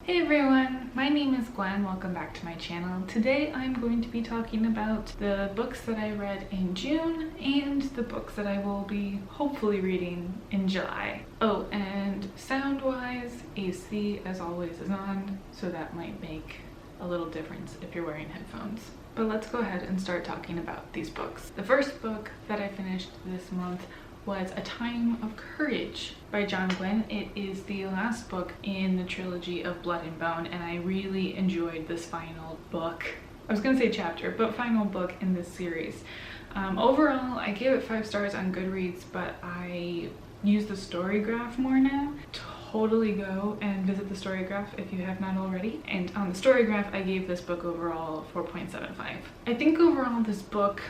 Hey everyone, my name is Gwen. Welcome back to my channel. Today I'm going to be talking about the books that I read in June and the books that I will be hopefully reading in July. Oh, and sound-wise, AC as always is on, so that might make a little difference if you're wearing headphones. But let's go ahead and start talking about these books. The first book that I finished this month was A Time of Courage by John Gwynne. It is the last book in the trilogy of Blood and Bone, and I really enjoyed this final book. I was gonna say chapter, but final book in this series. Overall, I gave it 5 stars on Goodreads, but I use the story graph more now. Totally go and visit the story graph if you have not already. And on the story graph, I gave this book overall 4.75. I think overall this book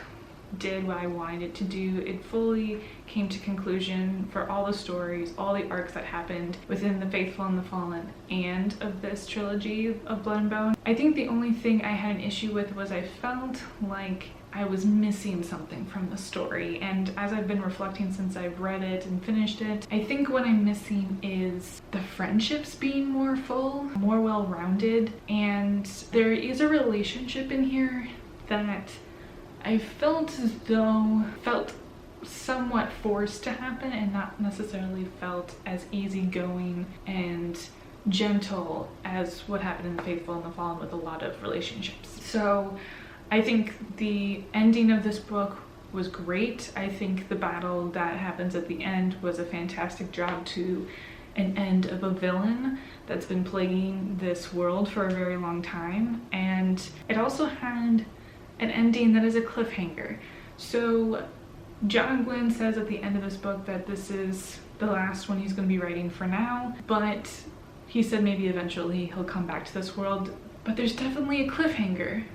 did what I wanted it to do. It fully came to conclusion for all the stories, all the arcs that happened within the Faithful and the Fallen and of this trilogy of Blood and Bone. I think the only thing I had an issue with was I felt like I was missing something from the story, and as I've been reflecting since I've read it and finished it, I think what I'm missing is the friendships being more full, more well-rounded, and there is a relationship in here that I felt somewhat forced to happen and not necessarily felt as easygoing and gentle as what happened in The Faithful and the Fallen with a lot of relationships. So I think the ending of this book was great. I think the battle that happens at the end was a fantastic job to an end of a villain that's been plaguing this world for a very long time, and it also had an ending that is a cliffhanger. So John Gwynne says at the end of this book that this is the last one he's going to be writing for now, but he said maybe eventually he'll come back to this world, but there's definitely a cliffhanger.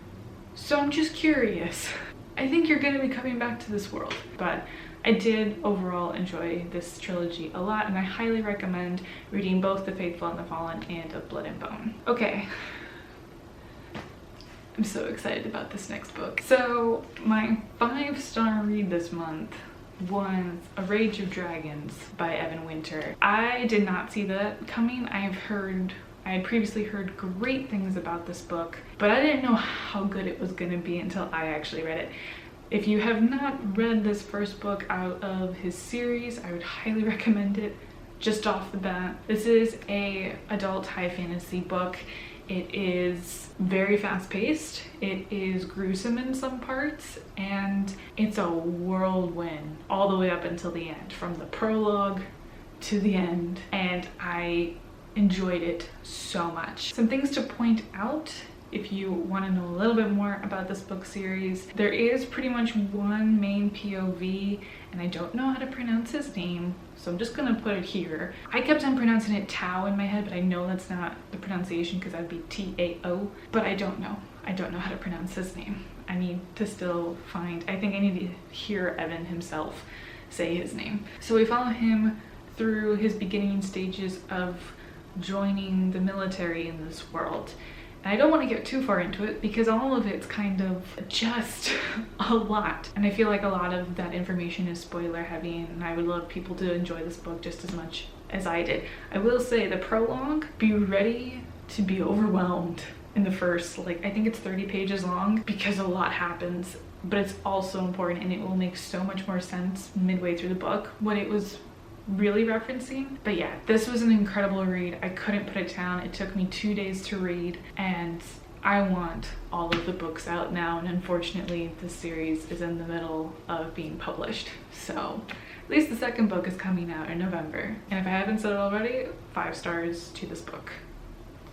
So I'm just curious. I think you're going to be coming back to this world, but I did overall enjoy this trilogy a lot, and I highly recommend reading both The Faithful and the Fallen and Of Blood and Bone. Okay. I'm so excited about this next book. So my 5-star read this month was A Rage of Dragons by Evan Winter. I did not see that coming. I had previously heard great things about this book, but I didn't know how good it was gonna be until I actually read it. If you have not read this first book out of his series, I would highly recommend it just off the bat. This is a adult high fantasy book. It is very fast-paced, it is gruesome in some parts, and it's a whirlwind all the way up until the end, from the prologue to the end, and I enjoyed it so much. Some things to point out if you want to know a little bit more about this book series. There is pretty much one main POV, and I don't know how to pronounce his name, so I'm just gonna put it here. I kept on pronouncing it Tao in my head, but I know that's not the pronunciation because that'd be T-A-O, but I don't know how to pronounce his name. I need to still I think I need to hear Evan himself say his name. So we follow him through his beginning stages of joining the military in this world. And I don't want to get too far into it because all of it's kind of just a lot. And I feel like a lot of that information is spoiler heavy, and I would love people to enjoy this book just as much as I did. I will say the prologue, be ready to be overwhelmed in the first, I think it's 30 pages long because a lot happens, but it's also important and it will make so much more sense midway through the book what it was really referencing. But yeah, this was an incredible read. I couldn't put it down. It took me 2 days to read, and I want all of the books out now, and unfortunately this series is in the middle of being published, so at least the second book is coming out in November. And if I haven't said it already, 5 stars to this book.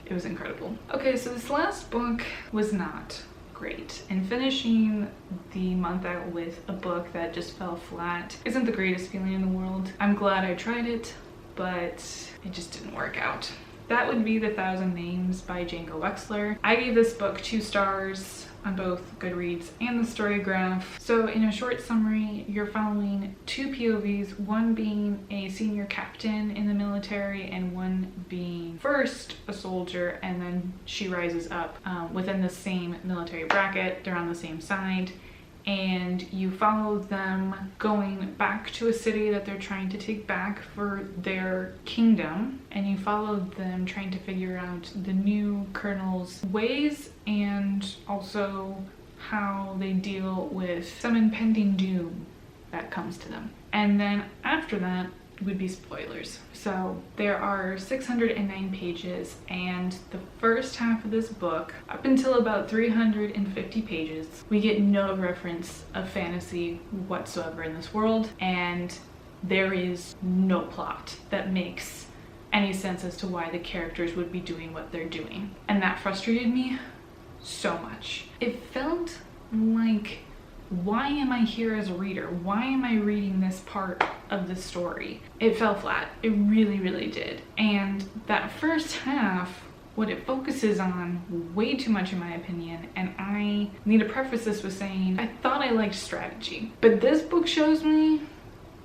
It was incredible. Okay, so this last book was not great, and finishing the month out with a book that just fell flat isn't the greatest feeling in the world. I'm glad I tried it, but it just didn't work out. That would be The Thousand Names by Django Wexler. I gave this book 2 stars on both Goodreads and the story graph. So in a short summary, you're following 2 POVs, one being a senior captain in the military and one being first a soldier, and then she rises up within the same military bracket. They're on the same side, and you follow them going back to a city that they're trying to take back for their kingdom, and you follow them trying to figure out the new colonel's ways and also how they deal with some impending doom that comes to them. And then after that would be spoilers. So there are 609 pages, and the first half of this book, up until about 350 pages, we get no reference of fantasy whatsoever in this world, and there is no plot that makes any sense as to why the characters would be doing what they're doing. And that frustrated me so much. It felt like, why am I here as a reader? Why am I reading this part of the story? It fell flat. It really, really did. And that first half, what it focuses on way too much in my opinion, and I need to preface this with saying I thought I liked strategy, but this book shows me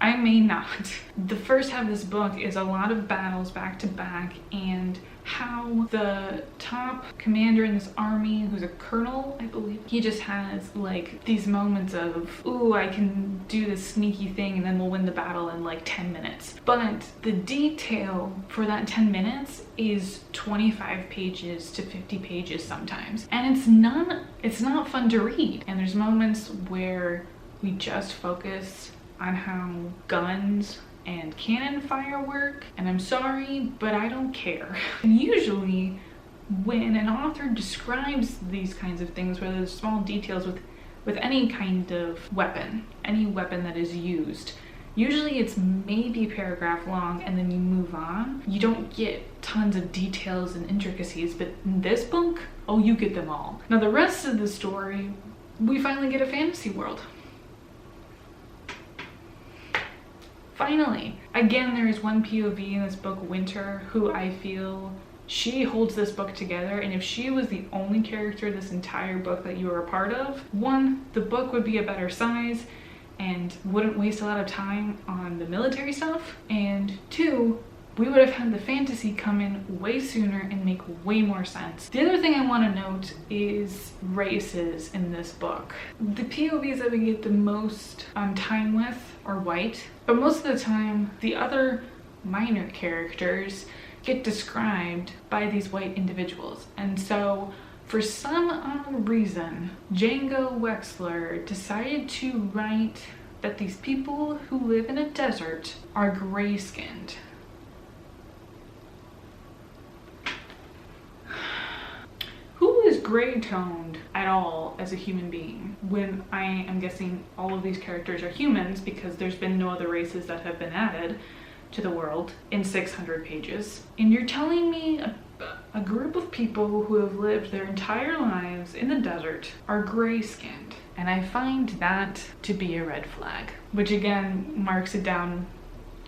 I may not. The first half of this book is a lot of battles back to back, and how the top commander in this army, who's a colonel, I believe, he just has like these moments of, ooh, I can do this sneaky thing and then we'll win the battle in like 10 minutes. But the detail for that 10 minutes is 25 pages to 50 pages sometimes. And it's not fun to read. And there's moments where we just focus on how guns and cannon fire work, and I'm sorry, but I don't care. And usually when an author describes these kinds of things, whether there's small details with any kind of weapon, any weapon that is used, usually it's maybe a paragraph long and then you move on. You don't get tons of details and intricacies, but in this book, oh, you get them all. Now the rest of the story, we finally get a fantasy world. Finally, again, there is one POV in this book, Winter, who I feel she holds this book together, and if she was the only character this entire book that you were a part of, one, the book would be a better size and wouldn't waste a lot of time on the military stuff, and two, we would have had the fantasy come in way sooner and make way more sense. The other thing I want to note is races in this book. The POVs that we get the most time with are white, but most of the time the other minor characters get described by these white individuals. And so for some odd reason, Django Wexler decided to write that these people who live in a desert are gray-skinned. Who is gray-toned at all as a human being when I am guessing all of these characters are humans because there's been no other races that have been added to the world in 600 pages? And you're telling me a group of people who have lived their entire lives in the desert are gray-skinned. And I find that to be a red flag, which again marks it down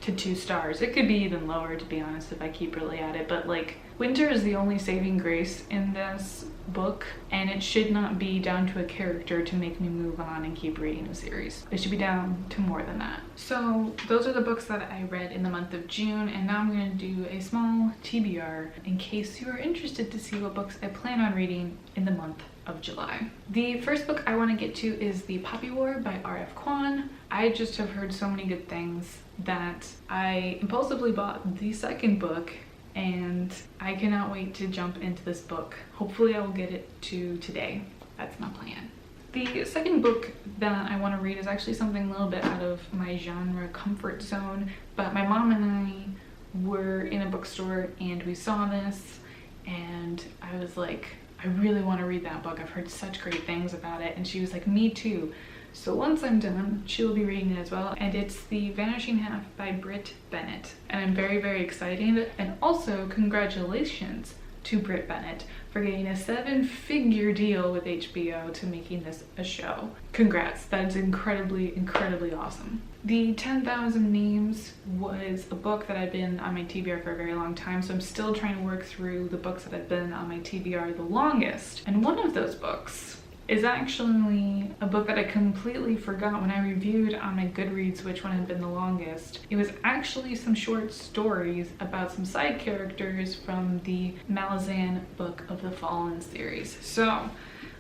to 2 stars. It could be even lower, to be honest, if I keep really at it, but like, Winter is the only saving grace in this book, and it should not be down to a character to make me move on and keep reading a series. It should be down to more than that. So those are the books that I read in the month of June, and now I'm going to do a small TBR in case you are interested to see what books I plan on reading in the month of July. The first book I want to get to is The Poppy War by R.F. Kuang. I just have heard so many good things that I impulsively bought the second book, and I cannot wait to jump into this book. Hopefully I will get it to today. That's my plan. The second book that I want to read is actually something a little bit out of my genre comfort zone, but my mom and I were in a bookstore and we saw this, and I was like, I really want to read that book. I've heard such great things about it. And she was like, me too. So once I'm done, she'll be reading it as well. And it's The Vanishing Half by Brit Bennett. And I'm very, very excited. And also congratulations to Brit Bennett for getting a 7-figure deal with HBO to making this a show. Congrats, that's incredibly, incredibly awesome. The 10,000 Names was a book that I've been on my TBR for a very long time, so I'm still trying to work through the books that have been on my TBR the longest. And one of those books is actually a book that I completely forgot when I reviewed on my Goodreads which one had been the longest. It was actually some short stories about some side characters from the Malazan Book of the Fallen series. So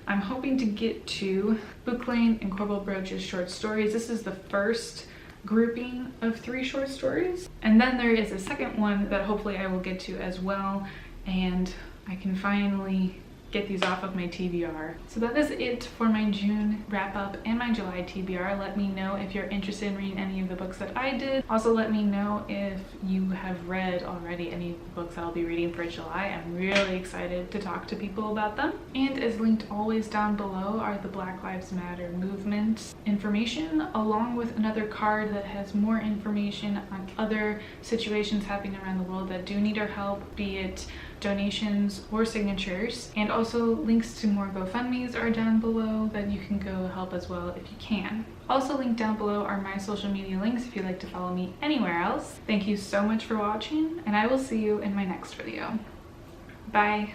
I'm hoping to get to Book Lane and Corbel Broach's short stories. This is the first grouping of 3 short stories, and then there is a second one that hopefully I will get to as well, and I can finally get these off of my TBR. So that is it for my June wrap up and my July TBR. Let me know if you're interested in reading any of the books that I did. Also let me know if you have read already any of the books that I'll be reading for July. I'm really excited to talk to people about them. And as linked always down below are the Black Lives Matter movement information, along with another card that has more information on other situations happening around the world that do need our help, be it donations or signatures. And also links to more GoFundMes are down below that you can go help as well if you can. Also linked down below are my social media links if you'd like to follow me anywhere else. Thank you so much for watching, and I will see you in my next video. Bye!